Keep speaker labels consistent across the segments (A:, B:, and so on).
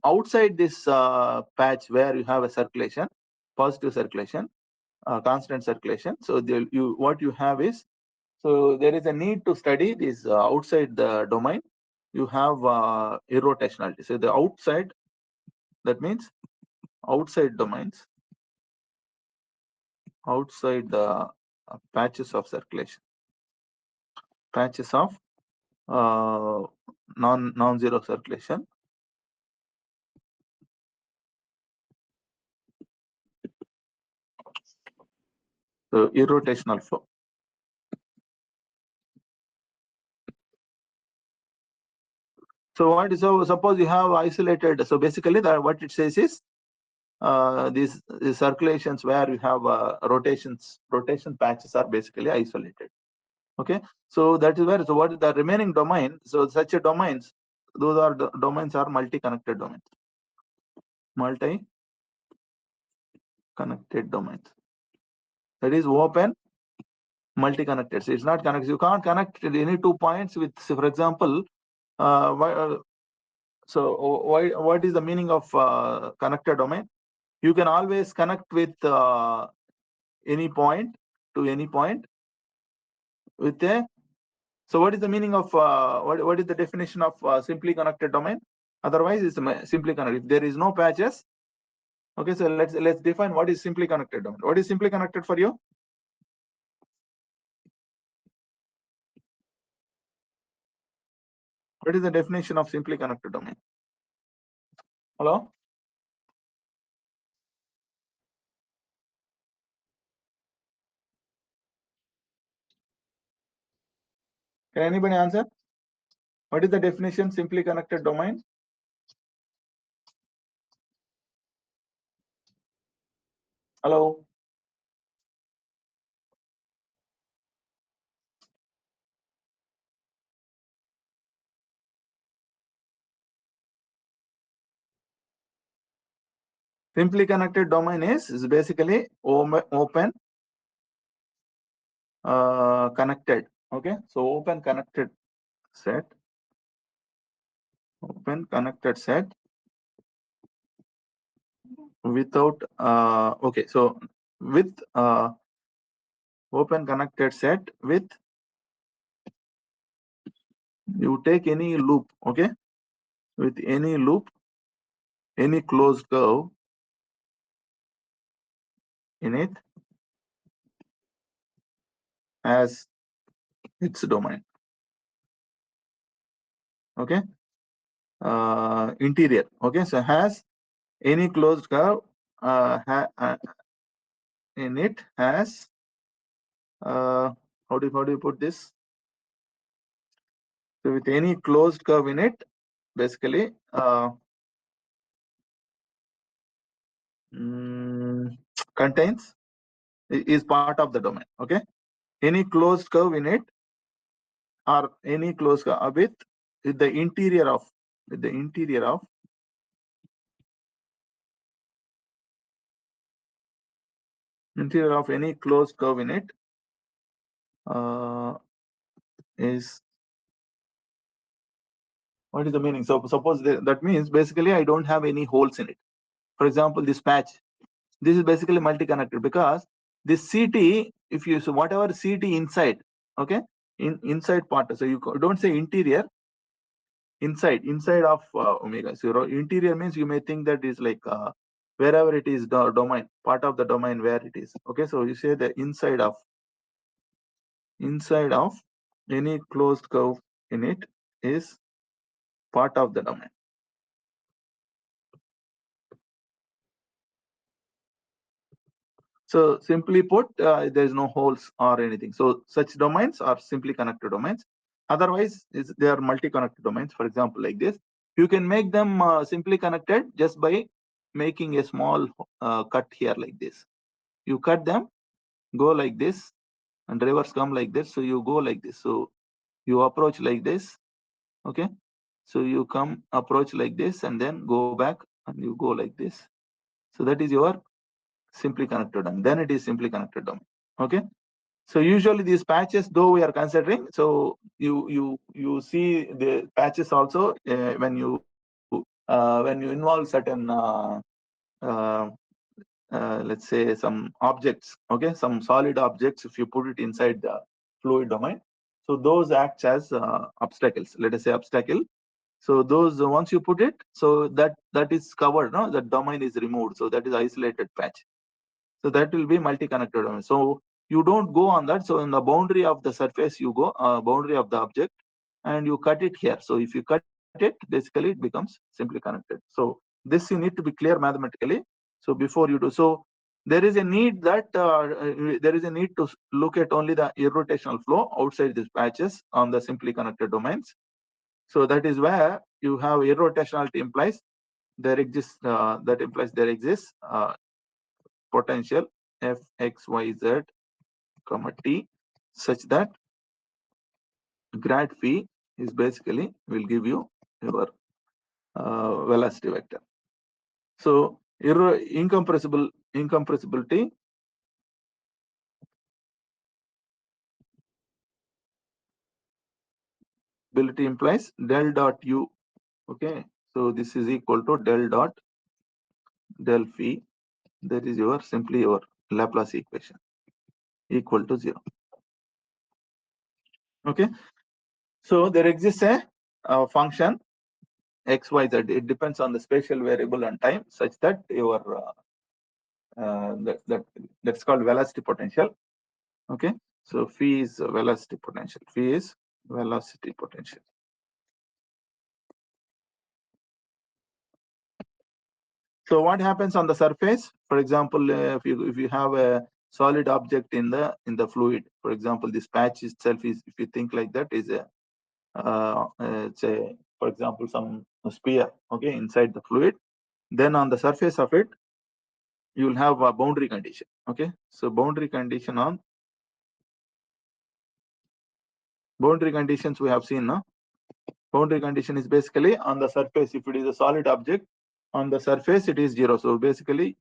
A: outside this patch where you have a circulation, positive circulation, constant circulation. So what you have is, so there is a need to study this outside the domain. You have irrotationality. So the outside, that means outside domains, outside the patches of circulation, patches of non-zero circulation. So irrotational flow. So what is, so suppose you have isolated, so basically what it says is these circulations where you have rotation patches are basically isolated. Okay, so that is where, so what is the remaining domain? So such a domains, those are domains are multi-connected domains. Multi-connected domains. That is open, multi-connected. So it's not connected. You can't connect any 2 points with, say, for example, what is the meaning of connected domain? You can always connect with any point to any point with a. So what is the meaning of what is the definition of simply connected domain? Otherwise, it's simply connected. If there is no patches, okay. So let's define what is simply connected domain. What is simply connected for you? What is the definition of simply connected domain? Hello? Can anybody answer? What is the definition simply connected domain? Hello? Simply connected domain is basically open connected. Okay, so open connected set. Open connected set without okay, so with open connected set with, you take any loop, okay, with any loop, any closed curve in it as its domain. Okay, interior. Okay, so has any closed curve in it has how do you put this? So with any closed curve in it, basically contains, is part of the domain. Okay, any closed curve in it, or any closed curve with the interior of any closed curve in it is, what is the meaning? So suppose that means basically I don't have any holes in it. For example, this patch, this is basically multi-connected because this CT, if you, so whatever CT inside, okay, inside part, so you don't say interior, inside of omega. So interior means you may think that is like wherever it is the domain, part of the domain where it is. Okay, so you say the inside of any closed curve in it is part of the domain. So simply put, there is no holes or anything. So such domains are simply connected domains. Otherwise, they are multi-connected domains. For example, like this, you can make them simply connected just by making a small cut here like this. You cut them, go like this, and rivers come like this. So you go like this. So you approach like this. Okay. So you come approach like this and then go back and you go like this. So that is your simply connected domain. Then it is simply connected domain. Okay. So usually these patches, though we are considering, so you see the patches also when you when you involve certain uh, let's say some objects, okay, some solid objects, if you put it inside the fluid domain, so those acts as obstacles. Let us say obstacle. So those once you put it, so that is covered, no, that domain is removed, so that is isolated patch. So that will be multi-connected domain. So you don't go on that. So in the boundary of the surface, you go boundary of the object, and you cut it here. So if you cut it, basically it becomes simply connected. So this you need to be clear mathematically. So before you do so, there is a need that there is a need to look at only the irrotational flow outside these patches on the simply connected domains. So that is where you have irrotationality implies there exists that implies there exists potential f x y z comma t such that grad phi is basically will give you your velocity vector. So incompressibility implies del dot u. Okay, so this is equal to del dot del phi. That is your simply your Laplace equation equal to 0. Okay, so there exists a function x, y, z. It depends on the spatial variable and time, such that your that's called velocity potential. Okay, so phi is velocity potential. Phi is velocity potential. So what happens on the surface? For example, if you have a solid object in the fluid, for example, this patch itself is, if you think like that, is a it's a, for example, some sphere, okay, inside the fluid. Then on the surface of it, you will have a boundary condition. Okay, so boundary conditions we have seen now. Boundary condition is basically on the surface. If it is a solid object, on the surface it is 0. So basically,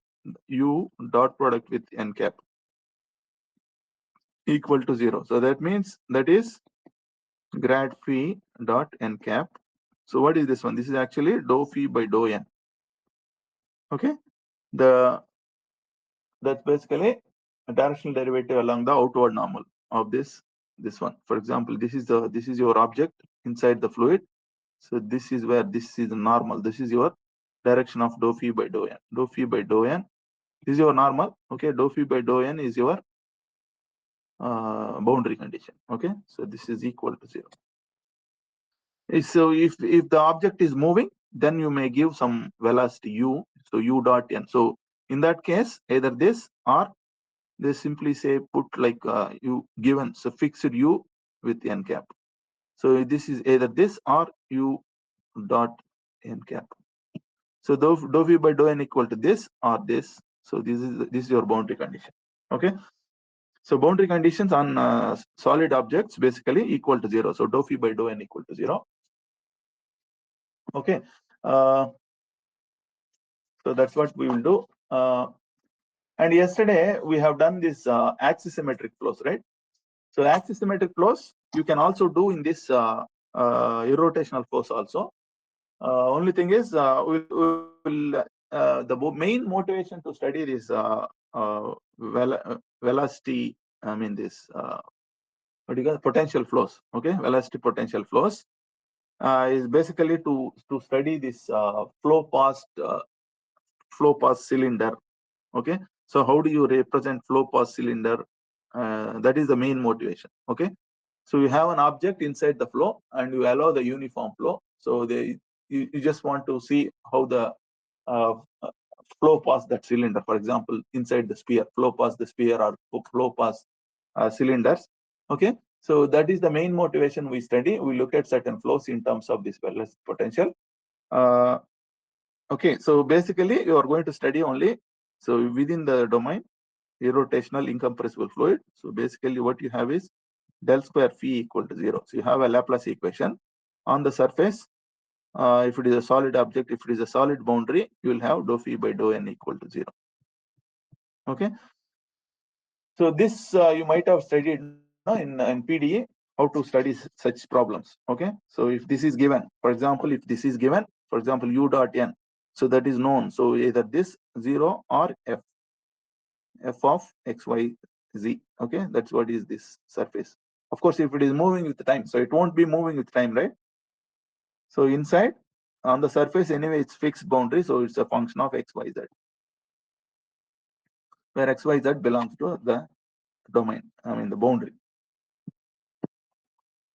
A: u dot product with n cap equal to 0. So that means that is grad phi dot n cap. So what is this one? This is actually dou phi by dou n. Okay, that's basically a directional derivative along the outward normal of this one. For example, this is your object inside the fluid. So this is where this is normal. This is your direction of dou phi by dou n. Dou phi by dou n. This is your normal. Okay, dou phi by dou n is your boundary condition. Okay, so this is equal to 0. So if the object is moving, then you may give some velocity u. So u dot n. So in that case, either this or they simply say put like you given so fixed u with n cap. So this is either this or u dot n cap. So dou phi by dou n equal to this or this. So this is your boundary condition. Okay. So boundary conditions on solid objects basically equal to 0. So dou phi by dou n equal to 0. Okay. So that's what we will do. And yesterday we have done this axisymmetric flows, right? So axisymmetric flows you can also do in this irrotational flows also. Only thing is the main motivation to study this velocity. I mean this what do you call potential flows? Okay, velocity potential flows is basically to study this flow past cylinder. Okay, so how do you represent flow past cylinder? That is the main motivation. Okay, so you have an object inside the flow and you allow the uniform flow. So you just want to see how the uh, flow past that cylinder, for example, inside the sphere, flow past the sphere or flow past cylinders. Okay, so that is the main motivation we study. We look at certain flows in terms of this velocity potential. Okay, so basically you are going to study only so within the domain irrotational incompressible fluid. So basically what you have is del square phi equal to 0. So you have a Laplace equation on the surface. If it is a solid object, if it is a solid boundary, you will have dou phi by dou n equal to 0. Okay. So this you might have studied in PDE how to study such problems. Okay. So if this is given, for example, if this is given For example, u dot n. So that is known. So either this 0 or f of x, y, z. Okay, that's what is this surface. Of course, if it is moving with time, so it won't be moving with time, right? So inside on the surface, anyway, it's fixed boundary, so it's a function of x, y, z, where x, y, z belongs to the domain. I mean the boundary.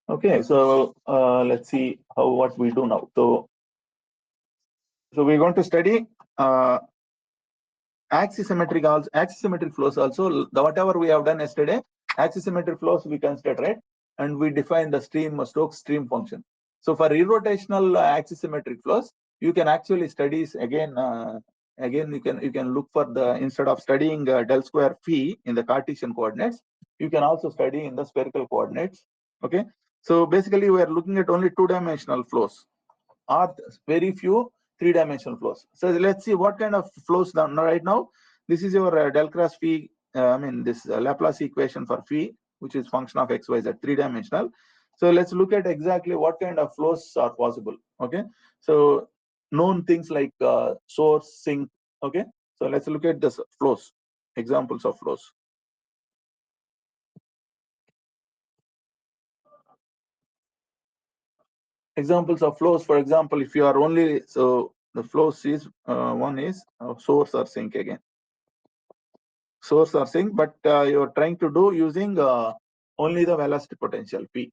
A: Okay, so let's see what we do now. So we're going to study axisymmetric flows also. Whatever we have done yesterday, axisymmetric flows we considered, right? And we define the Stokes stream function. So for irrotational axisymmetric flows, you can actually study again. Again, you can look for the, instead of studying del square phi in the Cartesian coordinates, you can also study in the spherical coordinates. Okay, so basically we are looking at only two-dimensional flows, or very few three-dimensional flows. So let's see what kind of flows down right now. This is your del cross phi. I mean this Laplace equation for phi, which is function of x, y, z, three-dimensional. So let's look at exactly what kind of flows are possible. Okay, so known things like source, sink. Okay, so let's look at the flows, examples of flows. Examples of flows, for example, if you are only, so the flows is one is source or sink again. Source or sink, but you're trying to do using only the velocity potential P.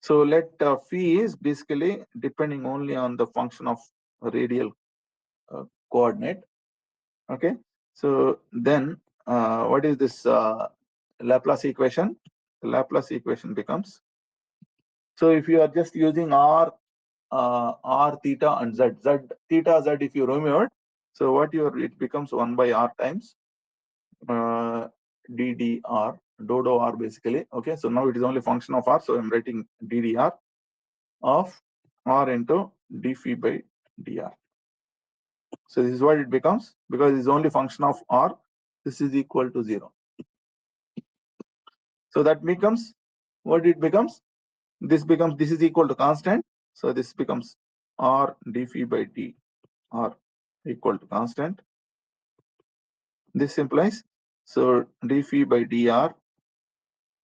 A: So let phi is basically depending only on the function of radial coordinate. Okay, so then what is this Laplace equation? The Laplace equation becomes, so if you are just using r theta and z, theta z, if you remove, so what it becomes 1 by r times ddr, dodo r basically. Okay, so now it is only function of r, so I'm writing ddr of r into d phi by dr. So this is what it becomes, because it's only function of r. This is equal to 0. So that becomes what it becomes. This is equal to constant. So this becomes r d phi by d r equal to constant. This implies, so d phi by dr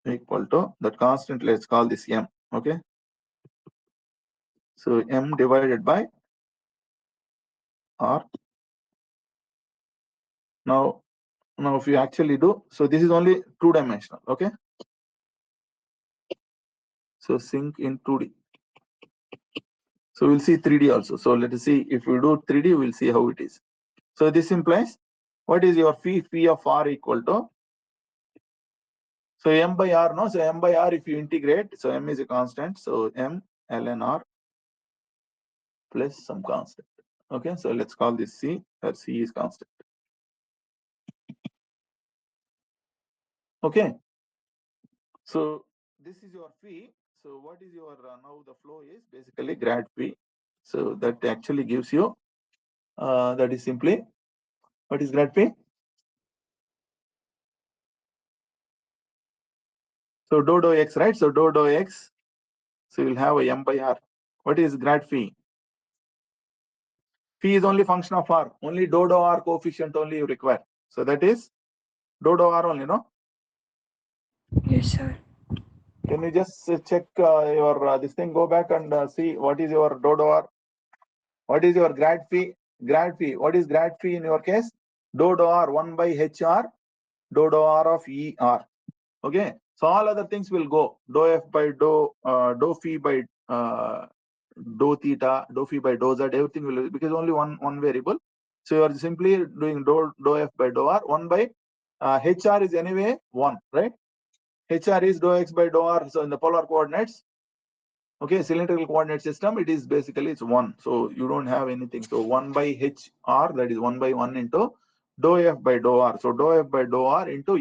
A: equal to that constant. Let's call this m. Okay, so m divided by r. Now if you actually do, so this is only two-dimensional. Okay, so sink in 2D. So we'll see 3D also. So let us see, if we do 3D, we'll see how it is. So this implies, what is your phi of r equal to, so m by r, no? So m by r, if you integrate, so m is a constant, so m ln r plus some constant. Okay, so let's call this c, where c is constant. Okay, so this is your phi. So what is your now the flow is basically grad phi. So that actually gives you that is simply, what is grad phi? So dou x, right? So dou x, so you'll have a m by r. What is grad phi? Phi is only function of r. Only dou r coefficient only you require. So that is dou r only, no?
B: Yes, sir.
A: Can you just check your this thing? Go back and see what is your dou r. What is your grad phi? Grad phi. What is grad phi in your case? Dou r 1 by hr, dou r of er. Okay. So all other things will go. Dou f by dou phi by dou theta, dou phi by dou z. Everything will, because only one variable. So you are simply doing dou f by dou r. 1 by hr is anyway 1, right? hr is dou x by dou r. So in the polar coordinates, okay, cylindrical coordinate system, it is basically it's 1. So you don't have anything. So 1 by hr, that is 1 by 1 into dou f by dou r. So dou f by dou r into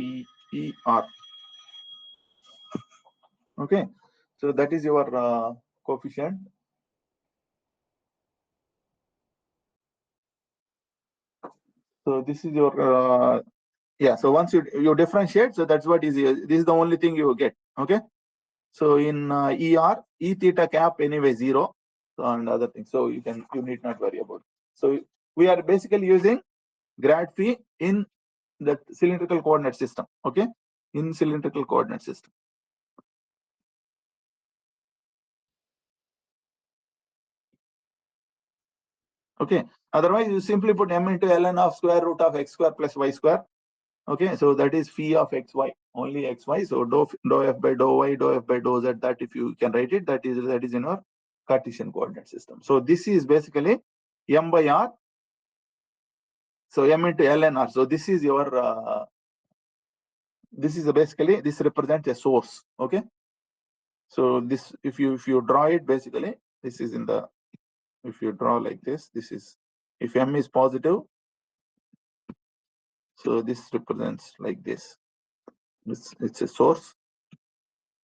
A: er. Okay, so that is your coefficient. So this is your yeah. So once you differentiate, so that's what is here. This is the only thing you get. Okay, so in er, e theta cap anyway 0. and other things. So you need not worry about it. So we are basically using grad phi in the cylindrical coordinate system. Okay, in cylindrical coordinate system. Okay, otherwise you simply put m into ln of square root of x square plus y square. Okay, so that is phi of xy, only xy. So dou f by dou y, dou f by dou z, that if you can write it, that is in our Cartesian coordinate system. So this is basically m by r. So m into ln r. So this is your this is basically, this represents a source. Okay, so this, if you draw it, basically this is in the, if you draw like this, this is, if m is positive, so this represents like this. It's a source,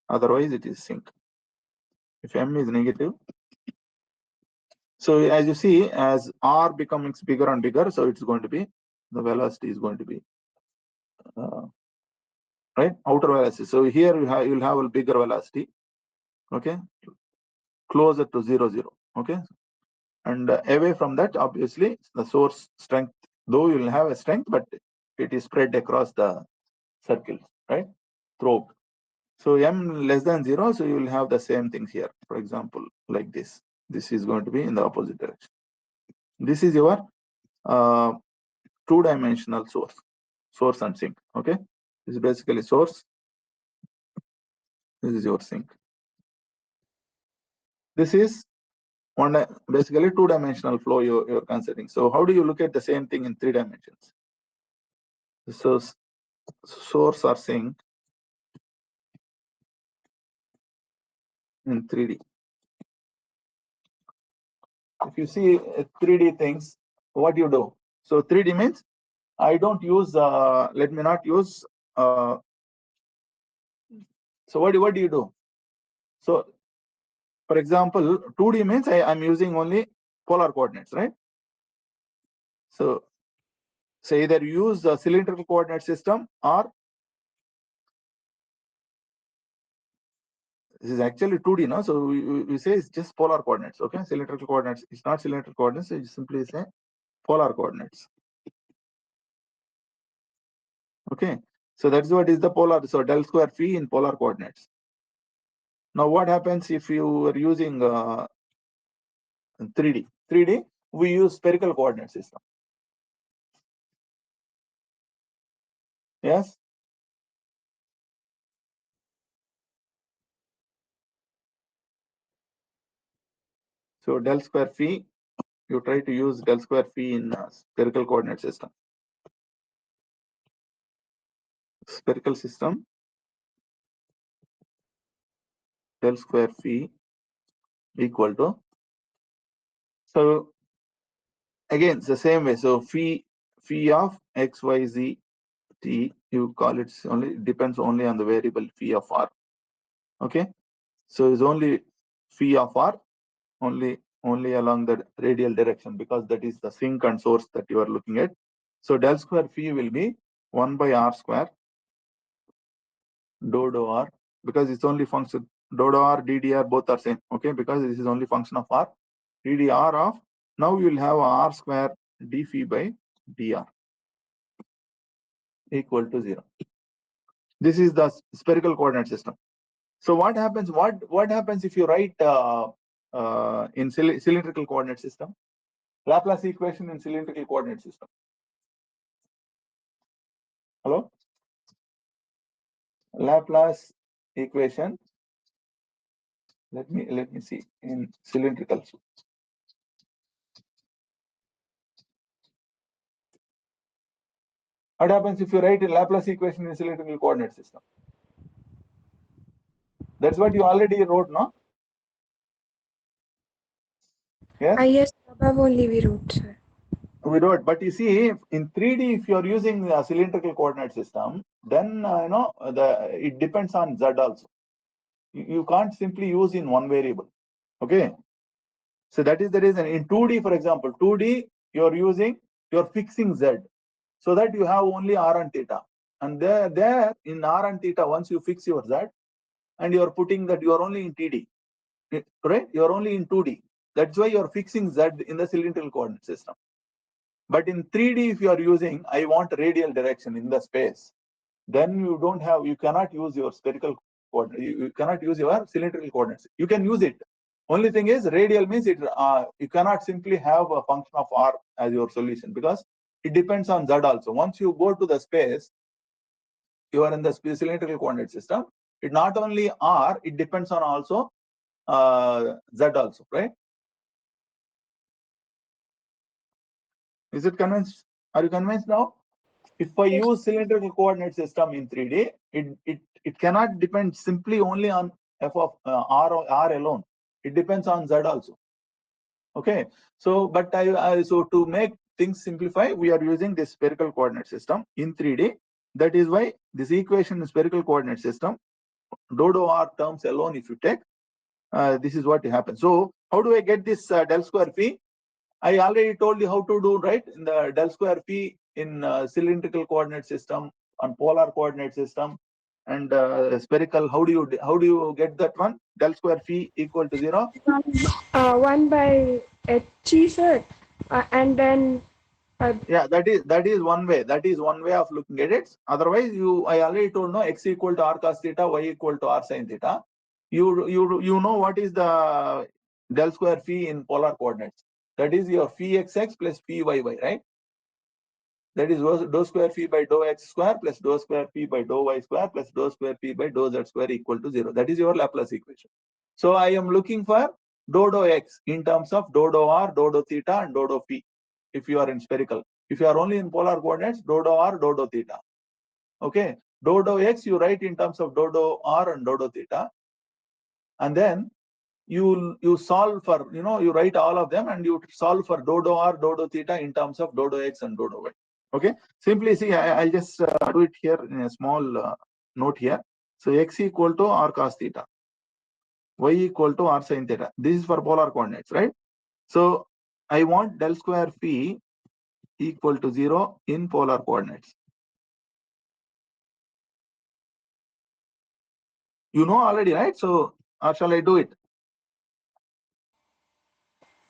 A: otherwise it is sink. If m is negative, so as you see, as r becomes bigger and bigger, so it's going to be, the velocity is going to be right, outer velocity. So here you'll have a bigger velocity. Okay, closer to 0, 0. Okay, and away from that, obviously the source strength, though you will have a strength, but it is spread across the circle, right, throughout. So m less than 0, so you will have the same things here. For example, like this, this is going to be in the opposite direction. This is your two-dimensional source and sink. Okay, this is basically source, this is your sink. This is basically two-dimensional flow you're considering. So how do you look at the same thing in 3 dimensions? So source or sink in 3D. If you see 3D things, what do you do? So 3D means, I don't use, let me not use, so what do you do? So for example, 2D means I'm using only polar coordinates, right? So either use the cylindrical coordinate system, or this is actually 2D now. So we say it's just polar coordinates. Okay, cylindrical coordinates. It's not cylindrical coordinates. You simply say polar coordinates. Okay, so that's what is the polar. So del square phi in polar coordinates. Now what happens if you are using 3D? 3D, we use spherical coordinate system. Yes. So del square phi, you try to use del square phi in spherical coordinate system. Spherical system, del square phi equal to, so again it's the same way. So phi of x, y, z, t, you call it, only depends only on the variable phi of r. Okay, so it's only phi of r, only along the radial direction, because that is the sink and source that you are looking at. So del square phi will be 1 by r square dou r, because it's only function dou r, ddr, both are same. Okay, because this is only function of r, ddr of, now you will have r square d phi by dr equal to 0. This is the spherical coordinate system. So what happens? What happens if you write in cylindrical coordinate system? Laplace equation in cylindrical coordinate system. Hello? Laplace equation. Let me see in cylindrical. What happens if you write a Laplace equation in cylindrical coordinate system? That's what you already wrote, no? Yes?
B: Yes, above only we wrote, sir.
A: We wrote, but you see, in 3D, if you are using a cylindrical coordinate system, then it depends on z also. You can't simply use in one variable. Okay, so that is the reason. In 2D, for example, 2D, you're fixing z, so that you have only r and theta, and there in r and theta, once you fix your z, and you're putting that, you are only in TD, right? You're only in 2D. That's why you're fixing Z in the cylindrical coordinate system. But in 3D, if you are using, I want radial direction in the space, then you cannot use your spherical coordinate. You cannot use your cylindrical coordinates. You can use it. Only thing is, radial means you cannot simply have a function of R as your solution, because it depends on Z also. Once you go to the space, you are in the cylindrical coordinate system. It not only R, it depends on also Z also, right? Is it convinced? Are you convinced now? If I use cylindrical coordinate system in 3D, it cannot depend simply only on f of R alone. It depends on Z also. Okay. So, but so to make things simplify, we are using this spherical coordinate system in 3D. That is why this equation is spherical coordinate system. Dou R terms alone, if you take, this is what happens. So, how do I get this del square phi? I already told you how to do, right? In the del square phi in cylindrical coordinate system, on polar coordinate system, and spherical. How do you get that one? Del square phi equal to 0.
B: 1 by h, sir, and then
A: Yeah, that is one way. That is one way of looking at it. Otherwise, I already told, no, x equal to r cos theta, y equal to r sin theta. You know what is the del square phi in polar coordinates? That is your phi xx plus phi yy, right? That is dou square phi by dou x square plus dou square phi by dou y square plus dou square phi by dou z square equal to 0. That is your Laplace equation. So I am looking for dou x in terms of dou r, dou theta, and dou phi. If you are in spherical, if you are only in polar coordinates, dou r, dou theta. Okay, dou x you write in terms of dou r and dou theta, and then you solve for, you write all of them and you solve for dou r, dou theta in terms of dou x and dou y. Okay, simply see, I'll just do it here in a small note here. So x equal to r cos theta, y equal to r sin theta. This is for polar coordinates, right? So I want del square phi equal to 0 in polar coordinates. You know already, right? So, or shall I do it?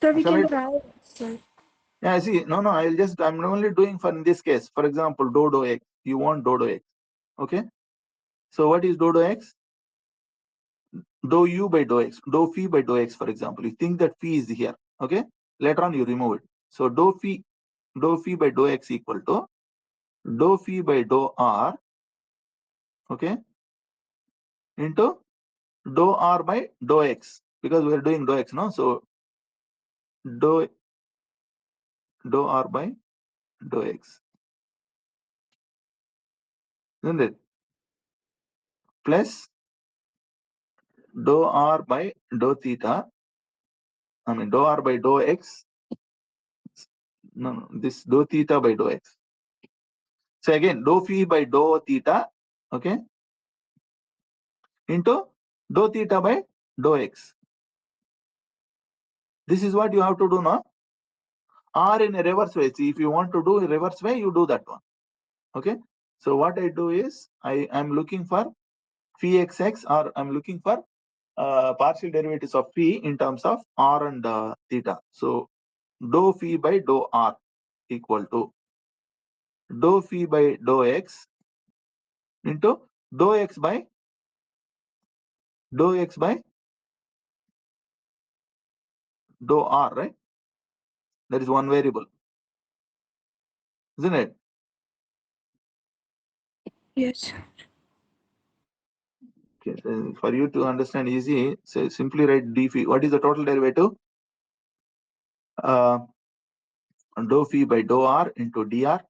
B: so we can try it, sir.
A: Yeah, I see. No, I'm only doing for in this case. For example, dou x. You want dou x. Okay. So what is dou x? Dou u by dou x. Dou phi by dou x, for example. You think that phi is here. Okay. Later on you remove it. So dou phi by dou x equal to dou phi by dou r. Okay. Into dou r by dou x. Because we are doing dou x, no? So dou r by dou x. Isn't it? Plus dou r by dou theta. I mean dou r by dou x. No, this dou theta by dou x. So again, dou phi by dou theta, okay, into dou theta by dou x. This is what you have to do now. Or in a reverse way. See, if you want to do a reverse way, you do that one. Okay. So what I do is I am looking for phi xx, or I'm looking for partial derivatives of phi in terms of r and theta. So dou phi by dou r equal to dou phi by dou x into dou x by dou r, right? That is one variable, isn't it?
B: Yes.
A: Okay. So for you to understand easy, so simply write d phi. What is the total derivative? Dou phi by dou r into dr,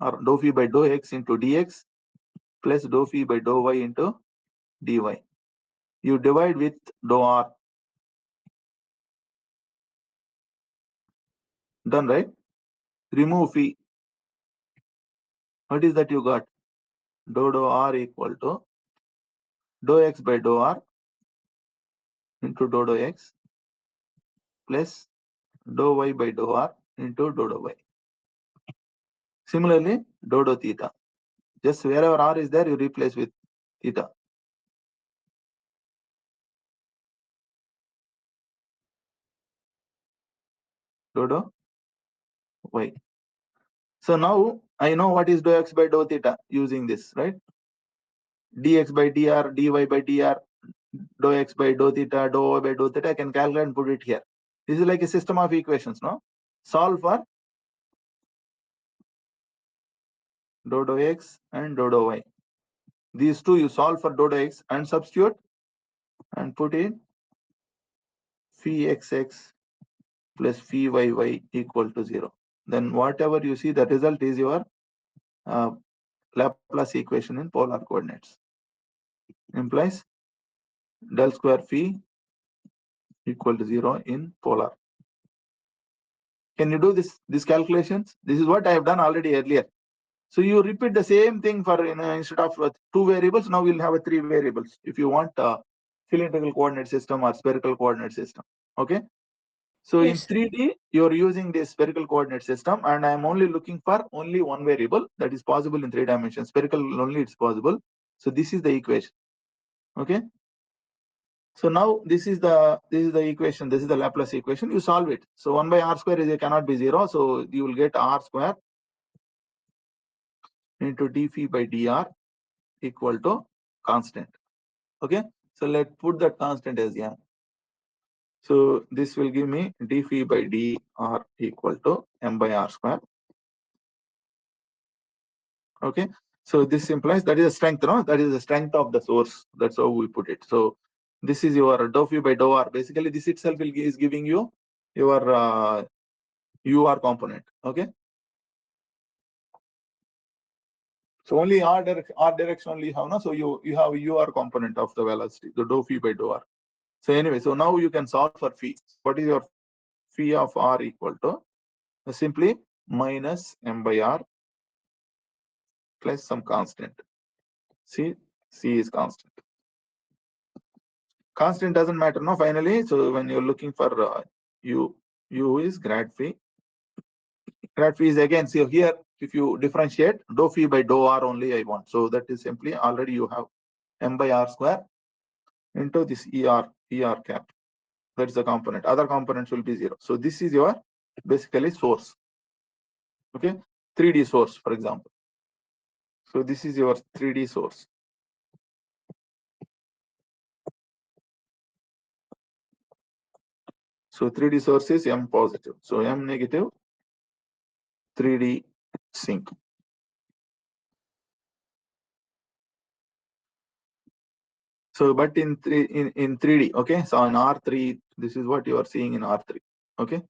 A: or dou phi by dou x into dx, plus dou phi by dou y into dy. You divide with dou r. Done, right? Remove phi. What is that you got? Dou r equal to dou x by dou r into dou x plus dou y by dou r into dou y. Similarly, dou theta. Just wherever r is there, you replace with theta. Dou dou y. So now I know what is dou x by dou theta using this, right? Dx by dr, dy by dr, dou x by dou theta, dou y by dou theta, I can calculate and put it here. This is like a system of equations, no? Solve for dou x and dou y. These two you solve for dou x and substitute and put in phi xx plus phi yy equal to 0. Then whatever you see, the result is your Laplace equation in polar coordinates. Implies del square phi equal to 0 in polar. Can you do these calculations? This is what I have done already earlier. So you repeat the same thing for instead of 2 variables, now we'll have 3 variables if you want a cylindrical coordinate system or spherical coordinate system. Okay. So in
B: Yes, sir.
A: 3D, you're using this spherical coordinate system, and I'm only looking for only one variable that is possible in 3 dimensions. Spherical only it's possible. So this is the equation. Okay. So now this is the equation. This is the Laplace equation. You solve it. So 1 by r square is cannot be 0. So you will get r square into d phi by dr equal to constant. Okay. So let's put that constant as m. So this will give me d phi by dr equal to m by r square. Okay. So this implies that is a strength, no? That is the strength of the source. That's how we put it. So this is your dou phi by dou r. Basically, this itself is giving you your UR component. Okay. So only r direction only have, no? So you have UR component of the velocity, the dou phi by dou r. So anyway, so now you can solve for phi. What is your phi of r equal to? Simply minus m by r plus some constant. C is constant. Constant doesn't matter, no? Finally, so when you're looking for u is grad phi. Grad phi is again, so here if you differentiate dou phi by dou r only I want. So that is simply already you have m by r square into this er cap. That is the component. Other components will be 0. So this is your basically source. Okay, 3D source, for example. So this is your 3D source. So 3D source is m positive. So m negative 3D sink. So but in 3D, okay. So in R3, this is what you are seeing in R3. Okay.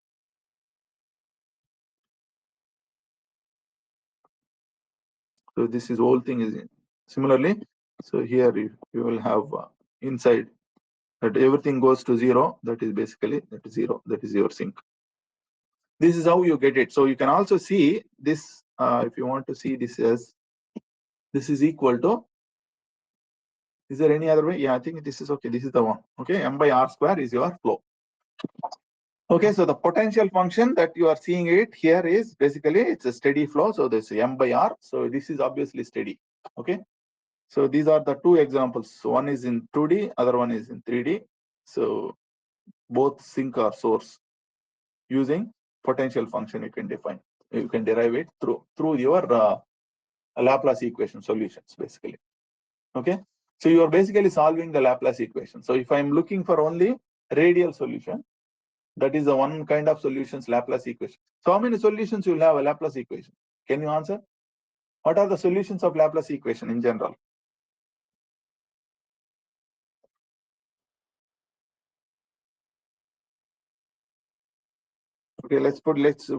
A: So this is whole thing is in. Similarly, so here you will have inside that everything goes to 0. That is basically that is 0. That is your sink. This is how you get it. So you can also see this if you want to see this as this is equal to. Is there any other way? Yeah, I think this is okay. This is the one. Okay, m by r square is your flow. Okay, so the potential function that you are seeing it here is basically it's a steady flow. So this m by r. So this is obviously steady. Okay. So these are the two examples. So one is in 2D, other one is in 3D. So both sink or source using potential function you can define. You can derive it through your Laplace equation solutions basically. Okay. So you are basically solving the Laplace equation. So if I'm looking for only radial solution, that is the one kind of solutions Laplace equation. So how many solutions you will have a Laplace equation? Can you answer? What are the solutions of Laplace equation in general? Okay, let's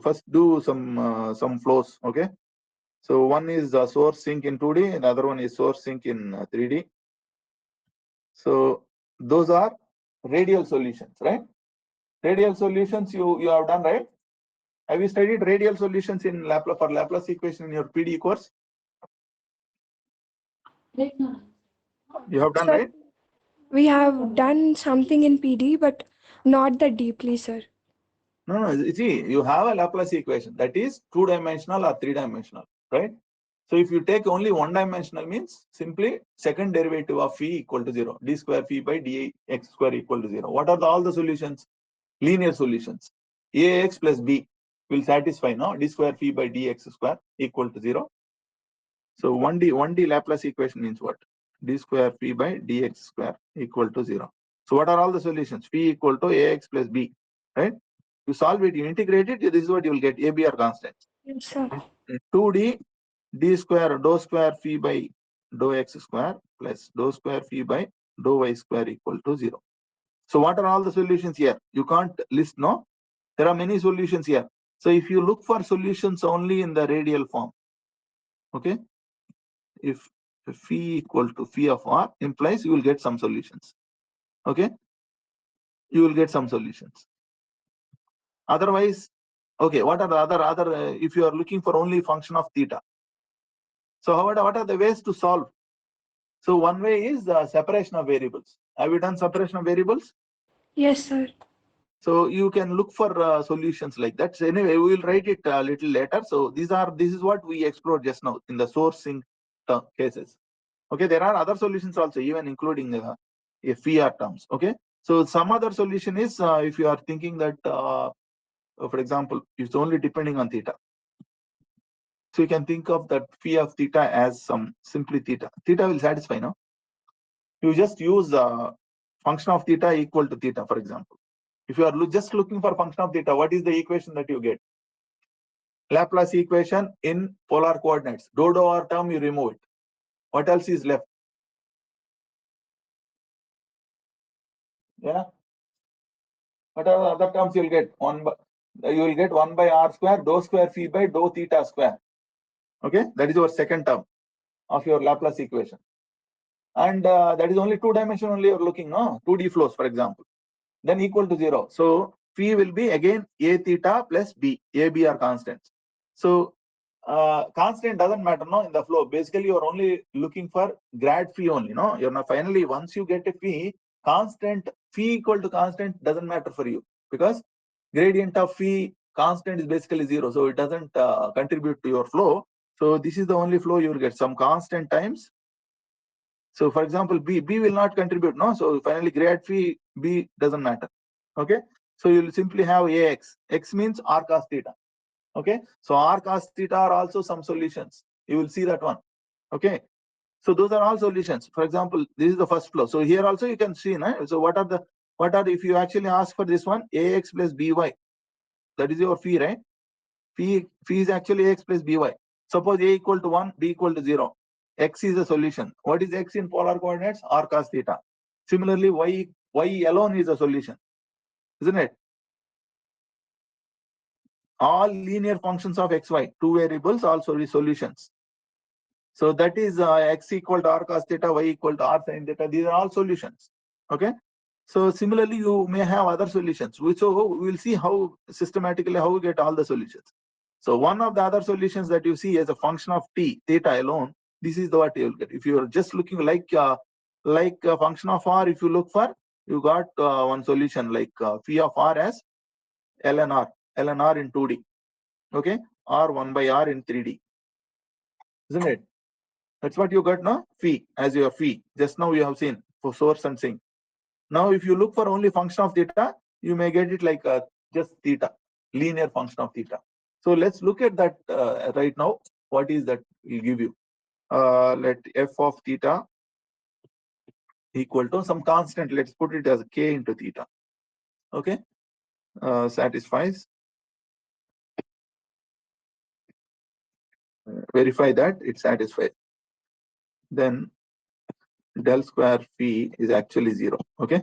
A: first do some flows. Okay, so one is the source sink in 2D, and the other one is source sink in 3D. So those are radial solutions, right? Radial solutions you have done, right? Have you studied radial solutions in Laplace equation in your PD course? You have done,
B: Sir,
A: right?
B: we have done something in PD, but not that deeply, sir.
A: No. See, you have a Laplace equation that is 2-dimensional or 3-dimensional, right? So if you take only 1-dimensional means simply second derivative of phi equal to 0, d square phi by dx square equal to 0. What are all the solutions? Linear solutions. Ax plus b will satisfy now d square phi by dx square equal to 0. So 1D Laplace equation means what? D square phi by dx square equal to 0. So what are all the solutions? Phi equal to ax plus b, right? You solve it, you integrate it, this is what you will get, AB are constants.
B: Yes, sir.
A: 2D d square dou square phi by dou x square plus dou square phi by dou y square equal to 0. So what are all the solutions here? You can't list, no? There are many solutions here. So if you look for solutions only in the radial form, okay? If phi equal to phi of r implies you will get some solutions, okay? You will get some solutions. Otherwise, okay, what are the other if you are looking for only function of theta? So what are the ways to solve? So one way is separation of variables. Have you done separation of variables?
B: Yes, sir.
A: So you can look for solutions like that. So anyway, we will write it a little later. So this is what we explored just now in the sourcing cases. Okay, there are other solutions also, even including FER terms. Okay, so some other solution is if you are thinking that, for example, it's only depending on theta. So you can think of that phi of theta as some simply theta. Theta will satisfy, no? You just use function of theta equal to theta, for example. If you are just looking for function of theta, what is the equation that you get? Laplace equation in polar coordinates. Dou dou r term, you remove it. What else is left? Yeah. What are the other terms you will get? You will get 1 by r square, dou square phi by dou theta square. Okay, that is your second term of your Laplace equation. And that is only 2-dimensional only you are looking, no? 2D flows, for example. Then equal to 0. So phi will be again a theta plus b. A, b are constants. So constant doesn't matter, no, in the flow. Basically, you are only looking for grad phi only, no? You're not finally, once you get a phi, phi equal to constant doesn't matter for you, because gradient of phi constant is basically 0. So it doesn't contribute to your flow. So this is the only flow you will get, some constant times. So for example, b will not contribute, no? So finally grad phi b doesn't matter. Okay, so you'll simply have ax. X means r cos theta. Okay, so r cos theta are also some solutions. You will see that one. Okay, so those are all solutions. For example, this is the first flow. So here also you can see, nah? So what are if you actually ask for this one, ax plus by, that is your phi, right? Phi is actually ax plus by. Suppose a equal to 1, b equal to 0. X is a solution. What is x in polar coordinates? R cos theta. Similarly, y alone is a solution, isn't it? All linear functions of xy, two variables, also solutions. So that is x equal to r cos theta, y equal to r sin theta. These are all solutions. Okay. So similarly, you may have other solutions. So we will see how systematically how we get all the solutions. So one of the other solutions that you see as a function of t, theta alone, this is what you will get. If you are just looking like a function of r, if you look for, you got one solution like phi of r as ln r in 2D. Okay, r 1 by r in 3D, isn't it? That's what you got now, phi as your phi. Just now you have seen for source and sink. Now if you look for only function of theta, you may get it like just theta, linear function of theta. So let's look at that right now. What is that will give you? Let f of theta equal to some constant. Let's put it as k into theta. Okay, satisfies. Verify that it satisfies. Then del square phi is actually 0. Okay,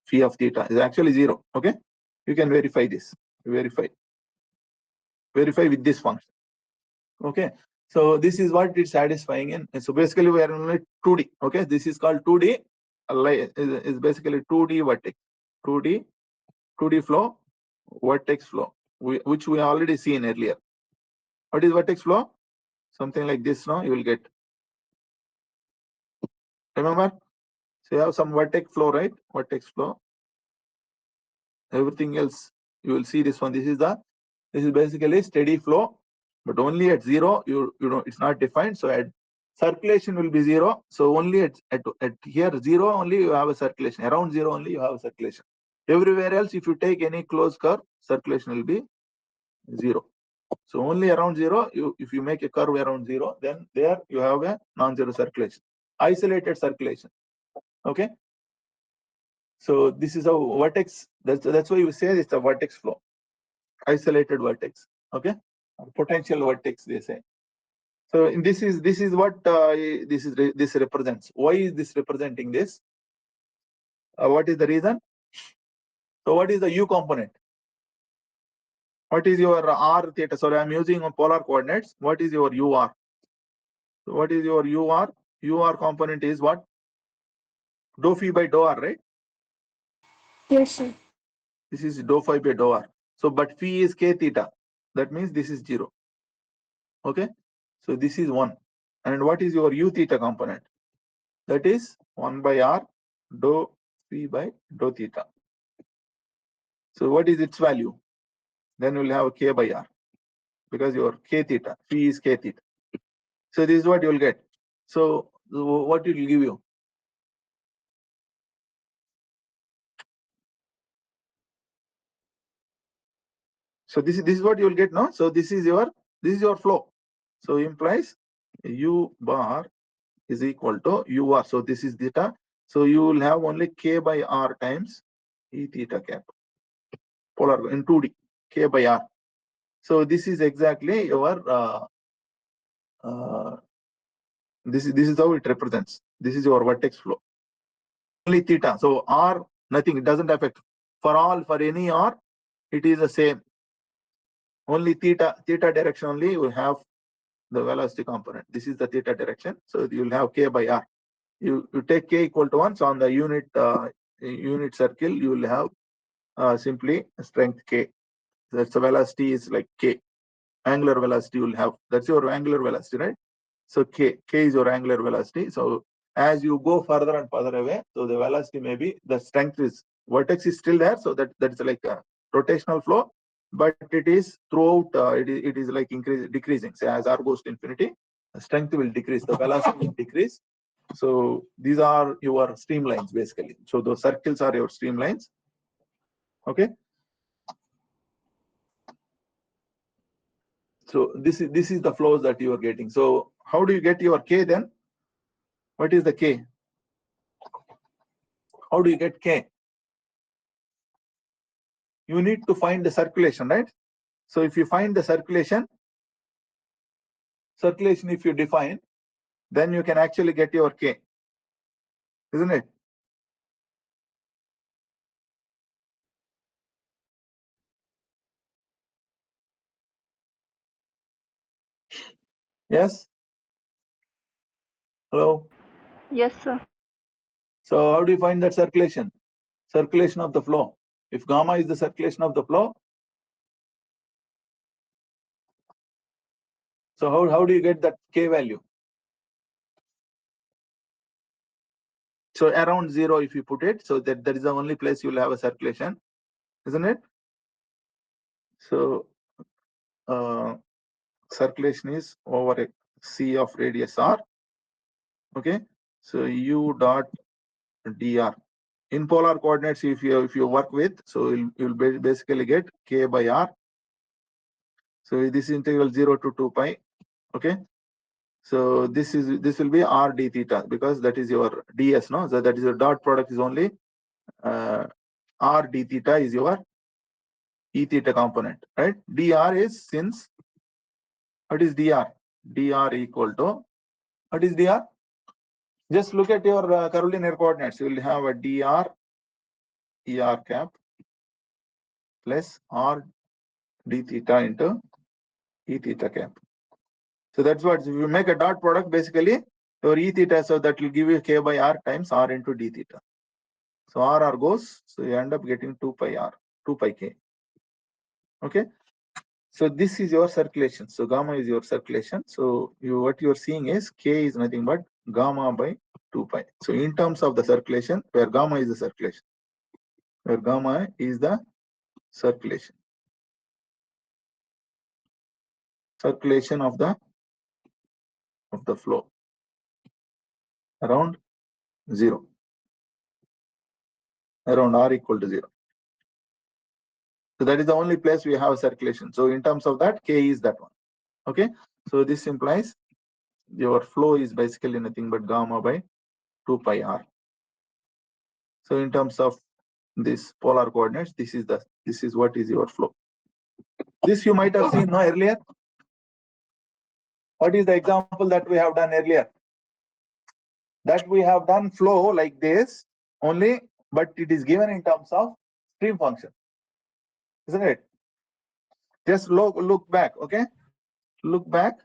A: phi of theta is actually 0. Okay, you can verify this. Verify with this function. Okay, so this is what it's satisfying in. So basically we are only 2D. Okay, this is called 2D. Is basically 2D vertex. 2D flow, vertex flow, which we already seen earlier. What is vertex flow? Something like this. No, you will get. Remember? So you have some vertex flow, right? Vertex flow. Everything else you will see this one. This is basically steady flow, but only at 0. You know it's not defined. So at circulation will be 0. So only at here 0 only you have a circulation. Around 0 only you have a circulation. Everywhere else, if you take any closed curve, circulation will be 0. So only around 0, if you make a curve around 0, then there you have a non-zero circulation, isolated circulation. Okay. So this is a vertex. That's why you say it's a vertex flow, isolated vertex. Okay, potential vertex they say. So this is what this represents. Why is this representing this? What is the reason? So what is the u component? What is your r theta? Sorry, I'm using polar coordinates. What is your ur? So what is your ur? Ur component is what? Dou phi by dou r, right?
B: Yes, sir.
A: This is dou phi by dou r. So but phi is k theta. That means this is 0. Okay. So this is 1. And what is your u theta component? That is 1 by r dou phi by dou theta. So what is its value? Then we'll have k by r, because your k theta, phi is k theta. So this is what you will get. So what it will give you? So this is what you will get now. So this is your flow. So implies u bar is equal to ur. So this is theta. So you will have only k by r times e theta cap, polar in 2D, k by r. So this is exactly your this is how it represents. This is your vertex flow. Only theta. So r nothing. It doesn't affect. For any r, it is the same. Only theta direction only you will have the velocity component. This is the theta direction. So you will have k by r. You take k equal to 1. So on the unit circle, you will have simply strength k. That's the velocity is like k. Angular velocity you will have. That's your angular velocity, right? So k is your angular velocity. So as you go further and further away, so the velocity may be, the strength is, vertex is still there. So that's like a rotational flow, but it is throughout. It is like decreasing. So as r goes to infinity, the strength will decrease, the velocity will decrease. So these are your streamlines basically. So those circles are your streamlines. Okay. So this is the flows that you are getting. So how do you get your k then? What is the k? How do you get k? You need to find the circulation, right? So if you find the circulation if you define, then you can actually get your k, isn't it? Yes. Hello.
C: Yes, sir.
A: So how do you find that circulation of the flow? If gamma is the circulation of the flow, so how do you get that k value? So around 0 if you put it, so that is the only place you will have a circulation, isn't it? So circulation is over a c of radius r. Okay. So u dot dr in polar coordinates, if you work with, so you'll basically get k by r. So this integral 0 to 2 pi. Okay. So this will be r d theta, because that is your ds, no? So that is your dot product is only r d theta is your e theta component, right? Dr is, since what is dr? Dr equal to, what is dr? Just look at your curvilinear coordinates. You will have a dr er cap plus r d theta into e theta cap. So that's what, if you make a dot product, basically your e theta, so that will give you k by r times r into d theta. So r goes, so you end up getting 2 pi r, 2 pi k. Okay. So this is your circulation. So gamma is your circulation. So what you're seeing is k is nothing but gamma by 2 pi. So in terms of the circulation, where gamma is the circulation, where gamma is the circulation of the flow around 0, around r equal to 0. So that is the only place we have circulation. So in terms of that, K is that one. Okay. So this implies your flow is basically nothing but gamma by 2 pi r. So in terms of this polar coordinates, this is what is your flow. This you might have seen no earlier. What is the example that we have done earlier? That we have done flow like this only, but it is given in terms of stream function, isn't it? Just look back, okay? Look back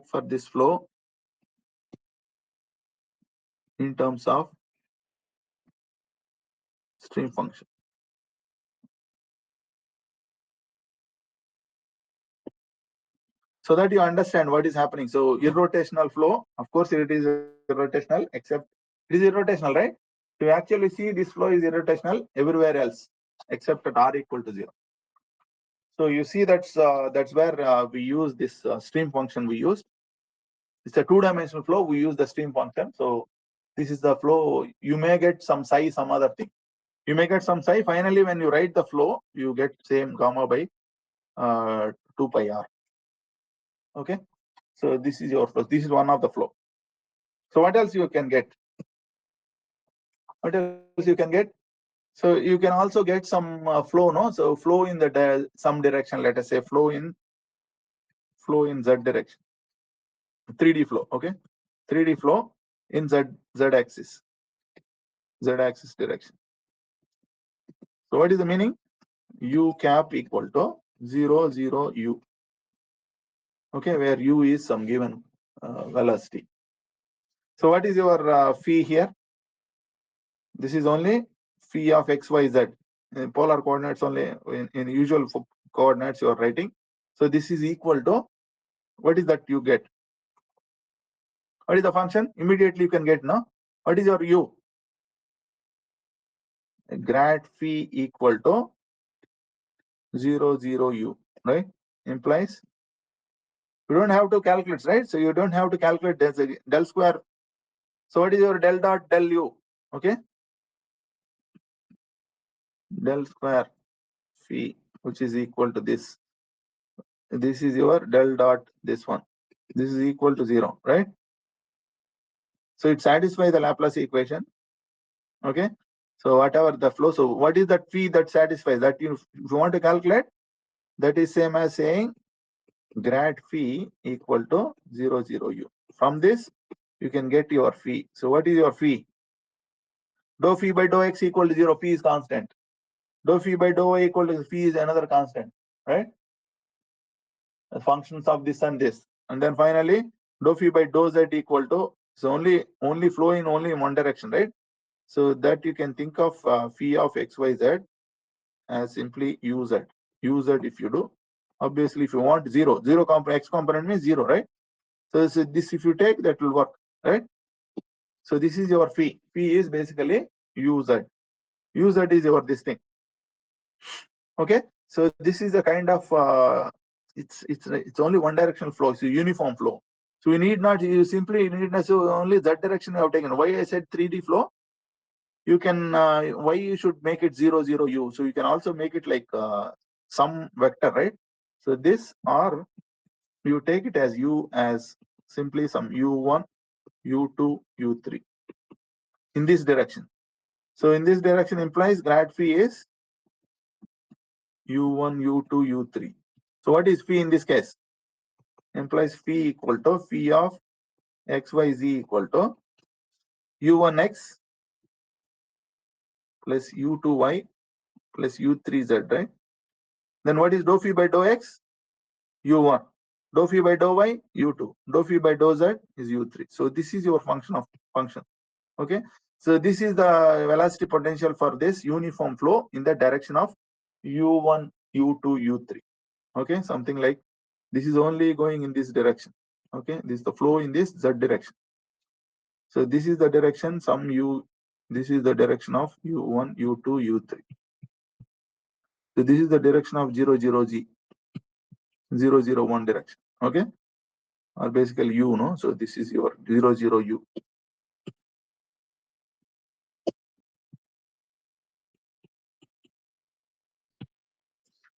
A: for this flow in terms of stream function. So that you understand what is happening. So irrotational flow, of course it is irrotational, except it is irrotational, right? So you actually see this flow is irrotational everywhere else except at r equal to 0. So you see that's where we use this stream function we used. It's a two-dimensional flow. We use the stream function. So this is the flow. You may get some psi, some other thing. You may get some psi. Finally, when you write the flow, you get same gamma by 2 pi r. Okay. So this is your flow. This is one of the flow. So what else you can get? What else you can get? So you can also get some flow, no? So flow in the some direction. Let us say flow in z direction. 3D flow. Okay. 3D flow in z axis direction. So what is the meaning? U cap equal to 0, 0, u. Okay, where u is some given velocity. So what is your phi here? This is only phi of x, y, z. In polar coordinates only, in usual coordinates you are writing. So this is equal to, what is that you get? What is the function? Immediately you can get, no? What is your u? Grad phi equal to 0, 0, u, right? Implies you don't have to calculate, right? So you don't have to calculate del square. So what is your del dot del u? Okay, del square phi, which is equal to this. This is your del dot this one. This is equal to 0, right? So it satisfies the Laplace equation. Okay. So whatever the flow. So what is that phi that satisfies that? If you want to calculate, that is same as saying grad phi equal to 0, 0, u. From this, you can get your phi. So what is your phi? Dou phi by dou x equal to 0, phi is constant. Dou phi by dou y equal to phi is another constant, right? The functions of this and this. And then finally, dou phi by dou z equal to, so only flow in only in one direction, right? So that you can think of phi of x, y, z as simply uz. Uz if you do. Obviously, if you want zero x component means 0, right? So this if you take, that will work, right? So this is your phi. Phi is basically uz. uz is your this thing. Okay. So this is a kind of it's only one directional flow. It's a uniform flow. So you need not, you simply need not, so only that direction you have taken. Why I said 3D flow? You can why you should make it 0, 0, u. So you can also make it like some vector, right? So this, or you take it as u as simply some u1, u2, u3 in this direction. So in this direction implies grad phi is u1, u2, u3. So what is phi in this case? Implies phi equal to phi of xyz equal to u1x plus u2y plus u3z, right? Then what is dou phi by dou x? u1. Dou phi by dou y, u2. Dou phi by dou z is u3. So this is your function. Okay. So this is the velocity potential for this uniform flow in the direction of u1, u2, u3. Okay, something like this is only going in this direction. Okay, this is the flow in this z direction. So this is the direction some u. This is the direction of u1, u2, u3. So this is the direction of 0, 0, g. 0, 0, 1 direction. Okay, or basically u, no? So this is your 0, 0, u.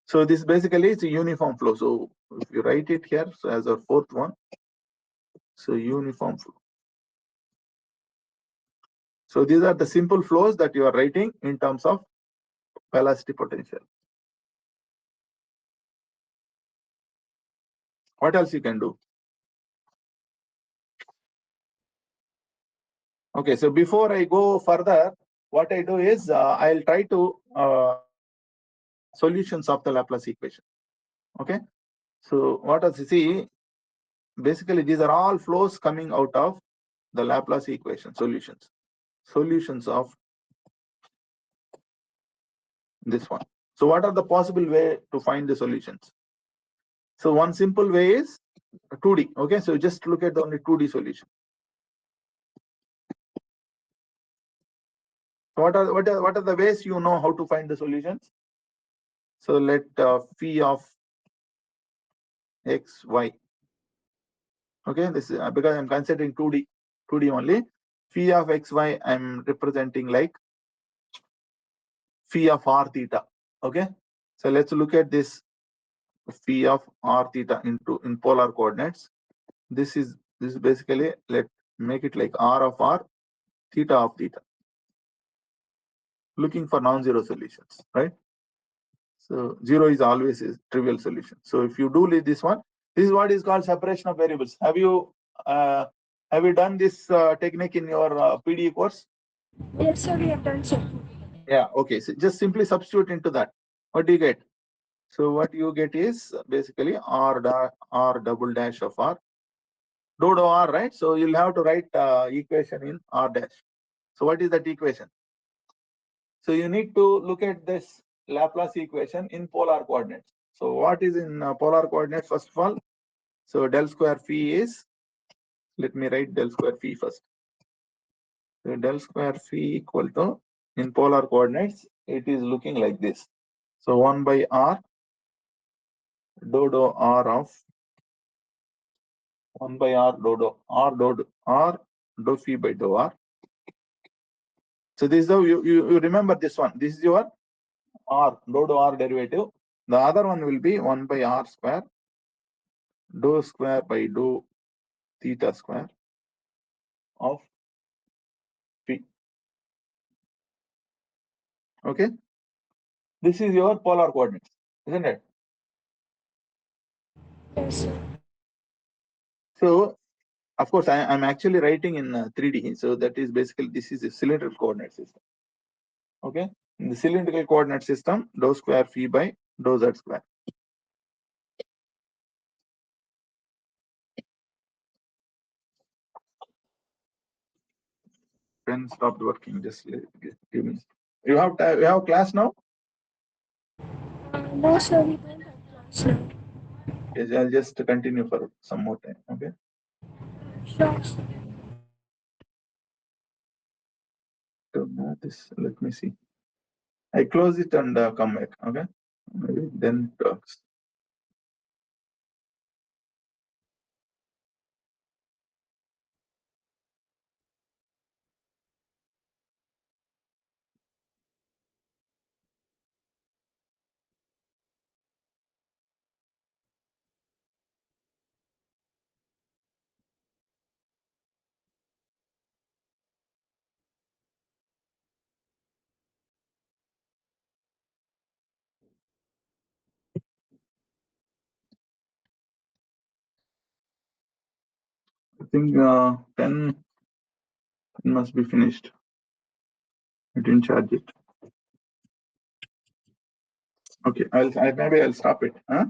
A: So this basically is a uniform flow. So if you write it here, so as our fourth one, so uniform flow. So these are the simple flows that you are writing in terms of velocity potential. What else you can do? Okay, so before I go further, what I do is I'll try to solutions of the Laplace equation. Okay, so what does you see? Basically, these are all flows coming out of the Laplace equation solutions. Solutions of this one. So what are the possible way to find the solutions? So one simple way is 2D. Okay, so just look at the only 2D solution. So what are the ways you know how to find the solutions? So let phi of x, y. Okay, this is because I'm considering 2D only. Phi of x, y, I'm representing like phi of r theta. Okay, so let's look at this phi of r theta in polar coordinates. This is basically, let make it like r of r, theta of theta. Looking for non-zero solutions, right? So 0 is always a trivial solution. So if you do this one, this is what is called separation of variables. Have you done this technique in your PDE course?
B: Yes, sir, we have done so.
A: Yeah. Okay. So just simply substitute into that. What do you get? So what you get is basically r double dash of r, dou r, right? So you'll have to write equation in r dash. So what is that equation? So you need to look at this Laplace equation in polar coordinates. So what is in polar coordinates first of all? So del square phi is, let me write del square phi first. So del square phi equal to, in polar coordinates, it is looking like this. So 1 by r dou r of 1 by r dou phi by dou r. So this is how you remember this one. This is your r dou r derivative. The other one will be 1 by r square dou square by dou theta square of phi. Okay, this is your polar coordinates, isn't it?
B: Yes, sir.
A: So of course I'm actually writing in 3D. So that is basically, this is a cylindrical coordinate system. Okay, in the cylindrical coordinate system, dou square phi by dou z square. Pen stopped working. Just give me. You have class now?
B: No, sir, we don't have class now.
A: Yes, I'll just continue for some more time. Okay.
B: Sure, sir.
A: Don't know this. Let me see. I close it and come back. Okay. Maybe then it works. I think 10 must be finished. I didn't charge it. Okay, maybe I'll stop it. Huh?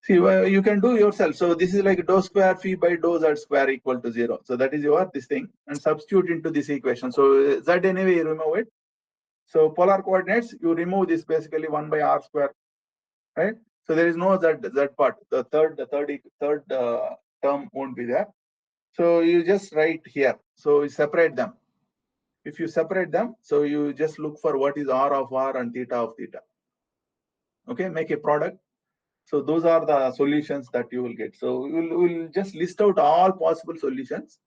A: See, you can do yourself. So this is like dou square phi by dou z square equal to 0. So that is your this thing, and substitute into this equation. So z anyway you remove it. So polar coordinates, you remove this basically 1 by r square, right? So there is no z part. The third term won't be there. So you just write here. So you separate them. If you separate them, so you just look for what is r of r and theta of theta. Okay, make a product. So those are the solutions that you will get. So we'll just list out all possible solutions.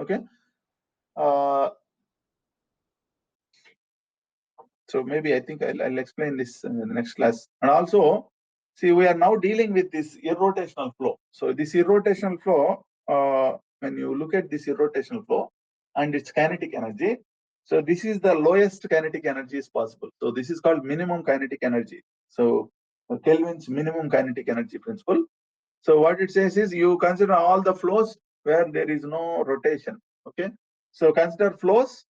A: Okay. So maybe I think I'll explain this in the next class. And also, see, we are now dealing with this irrotational flow. So this irrotational flow, when you look at this irrotational flow and its kinetic energy, so this is the lowest kinetic energy is possible. So this is called minimum kinetic energy. So Kelvin's minimum kinetic energy principle. So what it says is you consider all the flows where there is no rotation. Okay. So consider flows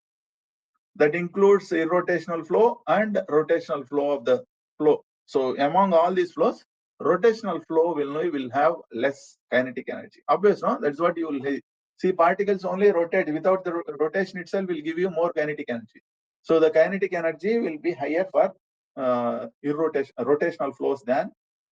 A: that includes irrotational flow and rotational flow of the flow. So among all these flows, rotational flow will have less kinetic energy. Obvious, no? That's what you will see. Particles only rotate. Without the rotation itself will give you more kinetic energy. So the kinetic energy will be higher for rotational flows than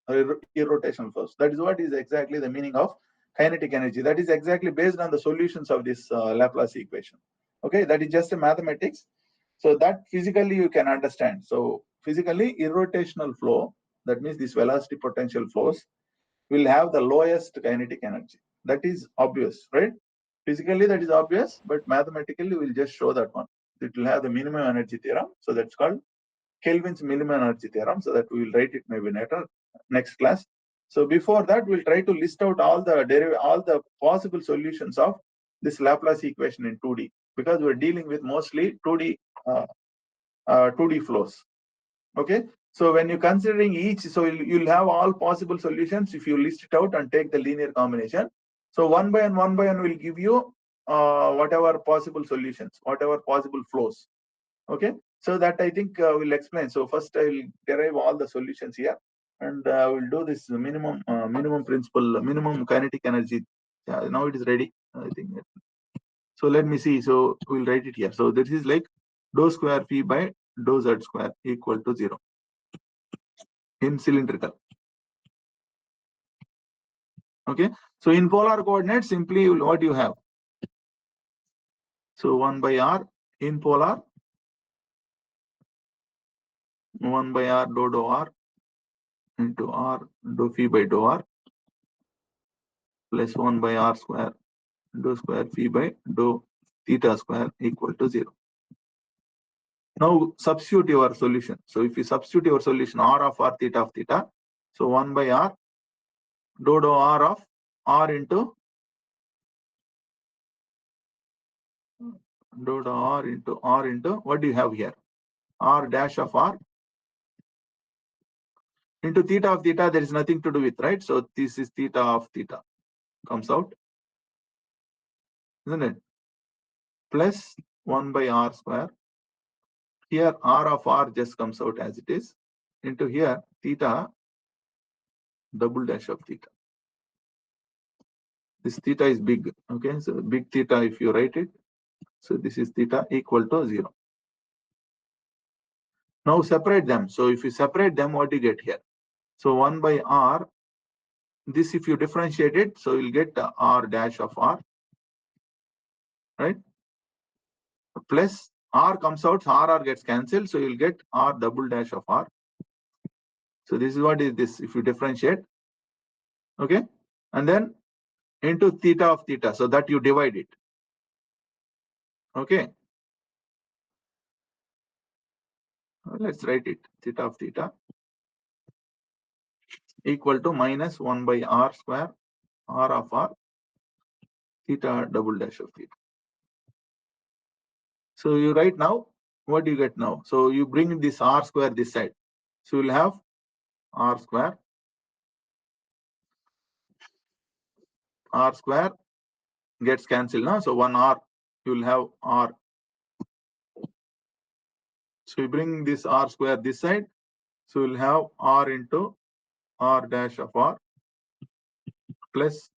A: irrotational flows. That is what is exactly the meaning of kinetic energy. That is exactly based on the solutions of this Laplace equation. Okay, that is just a mathematics. So that physically you can understand. So physically irrotational flow, that means these velocity potential flows, will have the lowest kinetic energy. That is obvious, right? Physically that is obvious, but mathematically we'll just show that one. It will have the minimum energy theorem. So that's called Kelvin's minimum energy theorem. So that we will write it maybe later, next class. So before that, we'll try to list out all the possible solutions of this Laplace equation in 2D, because we're dealing with mostly 2D 2D flows. Okay, so when you're considering each, so you'll have all possible solutions if you list it out and take the linear combination. So one by one will give you whatever possible solutions, whatever possible flows. Okay, so that I think we'll explain. So first I will derive all the solutions here, and we'll do this minimum principle, minimum kinetic energy. Now it is ready, I think. So let me see. So we'll write it here. So this is like dou square phi by dou z square equal to 0 in cylindrical. Okay. So in polar coordinates, simply what you have. So 1 by r in polar, 1 by r dou r into r dou phi by dou r plus 1 by r square dou square phi by dou theta square equal to 0. Now substitute your solution. So if you substitute your solution r of r theta of theta, so 1 by r dou r of r into dou r into what do you have here? R dash of r into theta of theta. There is nothing to do with, right? So this is theta of theta comes out, isn't it? Plus 1 by r square. Here r of r just comes out as it is into here theta double dash of theta. This theta is big. Okay, so big theta if you write it. So this is theta equal to 0. Now separate them. So if you separate them, what do you get here? So 1 by r, this if you differentiate it, so you'll get r dash of r, right? Plus r comes out, so r gets cancelled, so you'll get r double dash of r. So this is what is this if you differentiate, okay? And then into theta of theta, so that you divide it, okay? Let's write it, theta of theta equal to minus 1 by r square, r of r, theta double dash of theta. So you write now, what do you get now? So you bring this r square this side. So you'll have r square gets cancelled now. So 1 r, you'll have r. So you bring this r square this side. So you'll have r into r dash of r plus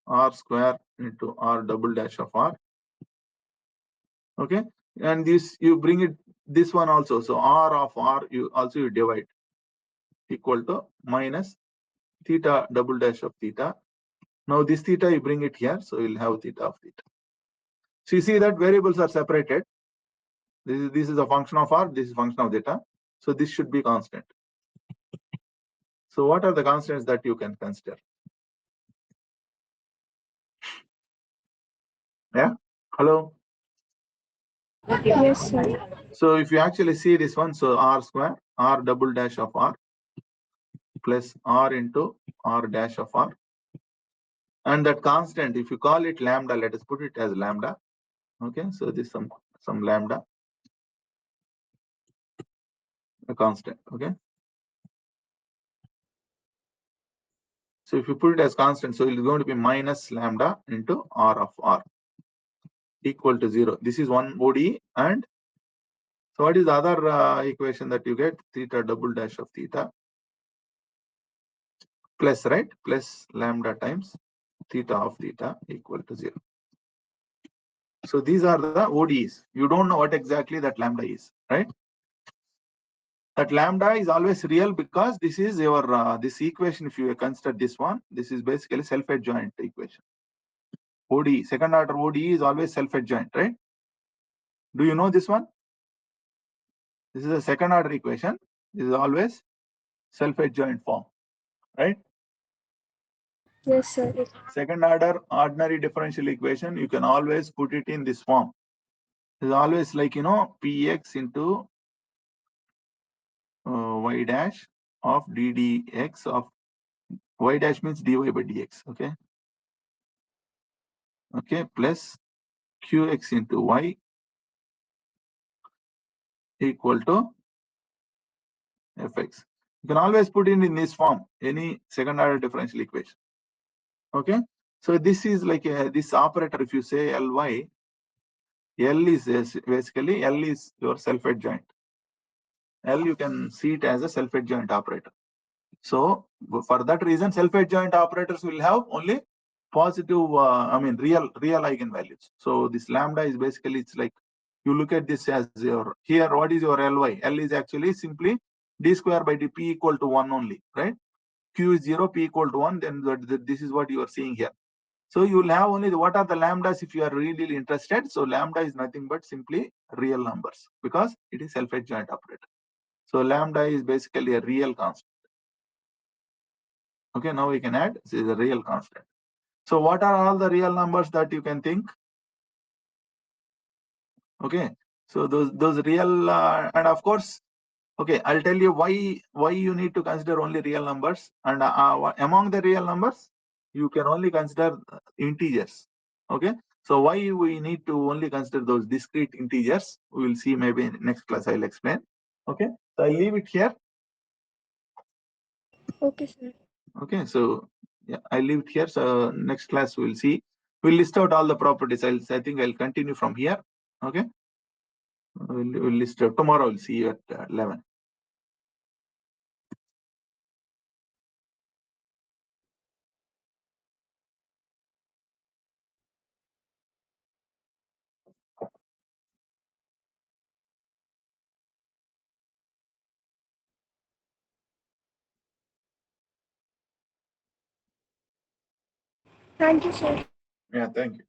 A: r square into r double dash of r. Okay, and this you bring it this one also. So r of r you divide equal to minus theta double dash of theta. Now this theta you bring it here, so you'll have theta of theta. So you see that variables are separated. This is a function of r, this is a function of theta. So this should be constant. So what are the constants that you can consider? Yeah, hello.
B: Yes, sir.
A: So if you actually see this one, so r square, r double dash of r plus r into r dash of r. And that constant, if you call it lambda, let us put it as lambda. Okay, so this some lambda, a constant. Okay. So if you put it as constant, so it is going to be minus lambda into r of r equal to 0. This is one ODE. And so what is the other equation that you get? Theta double dash of theta plus, right? Plus lambda times theta of theta equal to 0. So these are the ODEs. You don't know what exactly that lambda is, right? That lambda is always real because this is your this equation. If you consider this one, this is basically self-adjoint equation. ODE, second order ODE is always self-adjoint, right? Do you know this one? This is a second order equation. This is always self-adjoint form, right?
B: Yes, sir.
A: Second order ordinary differential equation, you can always put it in this form. It's always like, px into y dash of ddx of y dash means dy by dx. Okay, plus qx into y equal to fx. You can always put it in this form, any second order differential equation. Okay, so this is like this operator. If you say ly, L is basically L is your self-adjoint. L you can see it as a self-adjoint operator. So for that reason, self-adjoint operators will have only positive, real eigenvalues. So this lambda is basically, it's like you look at this as your, here what is your Ly? L is actually simply d square by d p equal to 1 only, right? Q is 0, p equal to 1, then this is what you are seeing here. So you will have only what are the lambdas if you are really interested. So lambda is nothing but simply real numbers because it is self-adjoint operator. So lambda is basically a real constant. Okay, now we can add, this is a real constant. So what are all the real numbers that you can think? Okay, so those real and of course, okay, I'll tell you why you need to consider only real numbers. And among the real numbers, you can only consider integers. Okay, so why we need to only consider those discrete integers, we will see maybe in next class. I'll explain. Okay, so I'll leave it here.
B: Okay, sir.
A: Okay, so yeah, I leave it here. So next class we'll see. We'll list out all the properties. I think I'll continue from here. Okay, we'll list out tomorrow. We'll see you at 11.
B: Thank you, sir.
A: Yeah, thank you.